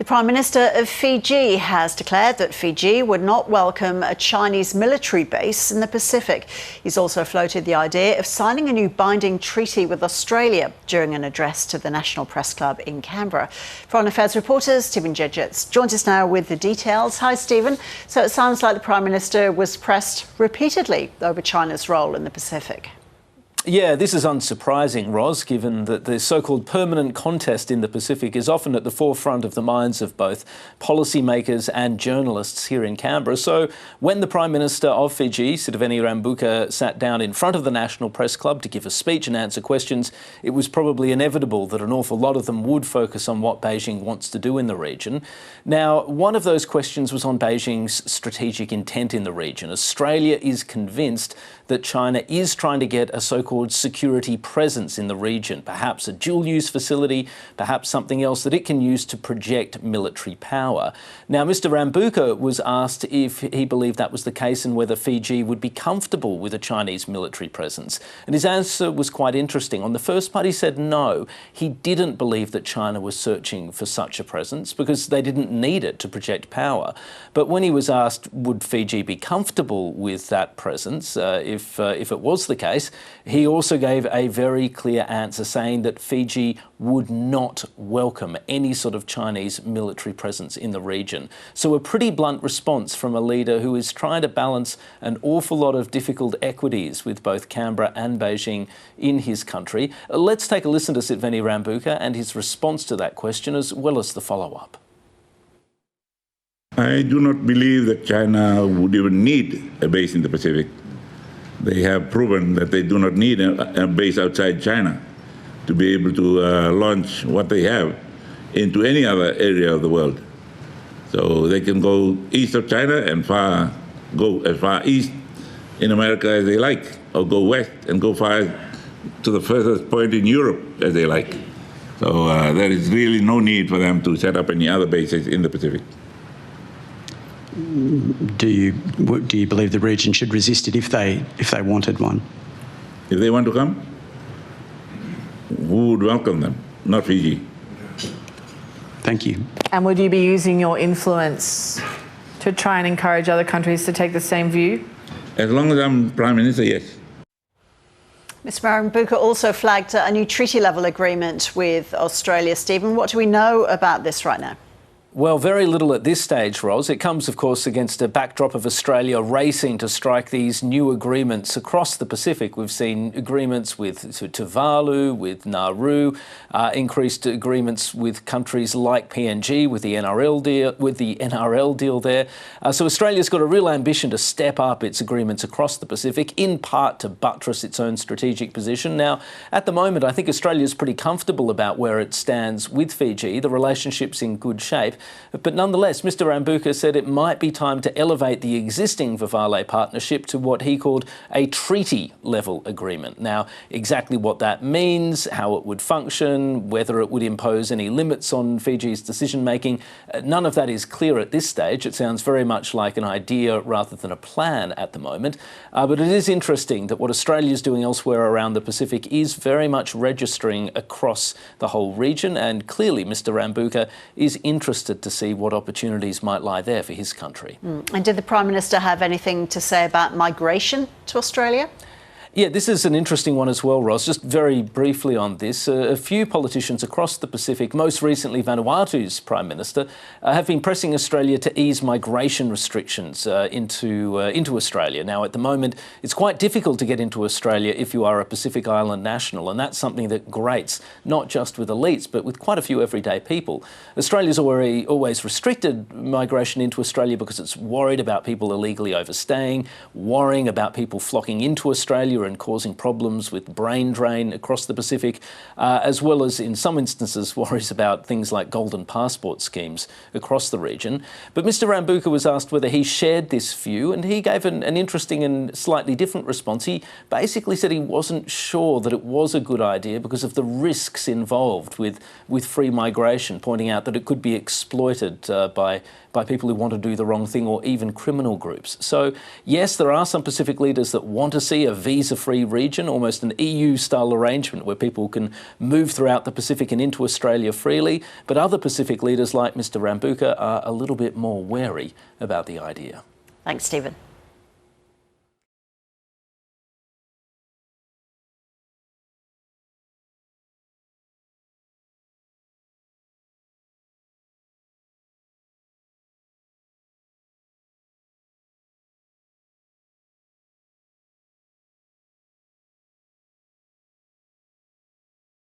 The Prime Minister of Fiji has declared that Fiji would not welcome a Chinese military base in the Pacific. He's also floated the idea of signing a new binding treaty with Australia during an address to the National Press Club in Canberra. Foreign Affairs reporter Stephen Jedgetts joins us now with the details. Hi, Stephen. So it sounds like the Prime Minister was pressed repeatedly over China's role in the Pacific. Yeah, this is unsurprising, Ros, given that the so-called permanent contest in the Pacific is often at the forefront of the minds of both policymakers and journalists here in Canberra. So when the Prime Minister of Fiji, Sitiveni Rabuka, sat down in front of the National Press Club to give a speech and answer questions, it was probably inevitable that an awful lot of them would focus on what Beijing wants to do in the region. Now, one of those questions was on Beijing's strategic intent in the region. Australia is convinced that China is trying to get a so-called security presence in the region, perhaps a dual-use facility, perhaps something else that it can use to project military power. Now, Mr. Rabuka was asked if he believed that was the case and whether Fiji would be comfortable with a Chinese military presence. And his answer was quite interesting. On the first part, he said no. He didn't believe that China was searching for such a presence because they didn't need it to project power. But when he was asked would Fiji be comfortable with that presence, if it was the case, he also gave a very clear answer saying that Fiji would not welcome any sort of Chinese military presence in the region. So a pretty blunt response from a leader who is trying to balance an awful lot of difficult equities with both Canberra and Beijing in his country. Let's take a listen to Sitiveni Rabuka and his response to that question, as well as the follow-up. I do not believe that China would even need a base in the Pacific. They have proven that they do not need a base outside China to be able to launch what they have into any other area of the world. So they can go east of China and go as far east in America as they like, or go west and go far to the furthest point in Europe as they like. So there is really no need for them to set up any other bases in the Pacific. Do you believe the region should resist it if they wanted one? If they want to come, who would welcome them? Not Fiji. Thank you. And would you be using your influence to try and encourage other countries to take the same view? As long as I'm Prime Minister, yes. Mr. Rabuka also flagged a new treaty-level agreement with Australia. Stephen, what do we know about this right now? Well, very little at this stage, Ros. It comes, of course, against a backdrop of Australia racing to strike these new agreements across the Pacific. We've seen agreements with Tuvalu, with Nauru, increased agreements with countries like PNG, with the NRL deal there. So Australia's got a real ambition to step up its agreements across the Pacific, in part to buttress its own strategic position. Now, at the moment, I think Australia's pretty comfortable about where it stands with Fiji. The relationship's in good shape. But nonetheless, Mr. Rabuka said it might be time to elevate the existing Vivale partnership to what he called a treaty-level agreement. Now, exactly what that means, how it would function, whether it would impose any limits on Fiji's decision-making, none of that is clear at this stage. It sounds very much like an idea rather than a plan at the moment. But it is interesting that what Australia is doing elsewhere around the Pacific is very much registering across the whole region, and clearly Mr. Rabuka is interested to see what opportunities might lie there for his country. And did the Prime Minister have anything to say about migration to Australia? Yeah, this is an interesting one as well, Ros. Just very briefly on this, a few politicians across the Pacific, most recently Vanuatu's Prime Minister, have been pressing Australia to ease migration restrictions into Australia. Now, at the moment, it's quite difficult to get into Australia if you are a Pacific Island national, and that's something that grates not just with elites, but with quite a few everyday people. Australia's always restricted migration into Australia because it's worried about people illegally overstaying, worrying about people flocking into Australia and causing problems with brain drain across the Pacific, as well as in some instances worries about things like golden passport schemes across the region. But Mr. Rabuka was asked whether he shared this view, and he gave an interesting and slightly different response. He basically said he wasn't sure that it was a good idea because of the risks involved with free migration, pointing out that it could be exploited by people who want to do the wrong thing, or even criminal groups. So yes, there are some Pacific leaders that want to see a visa visa-free region, almost an EU-style arrangement where people can move throughout the Pacific and into Australia freely. But other Pacific leaders like Mr. Rabuka are a little bit more wary about the idea. Thanks, Stephen.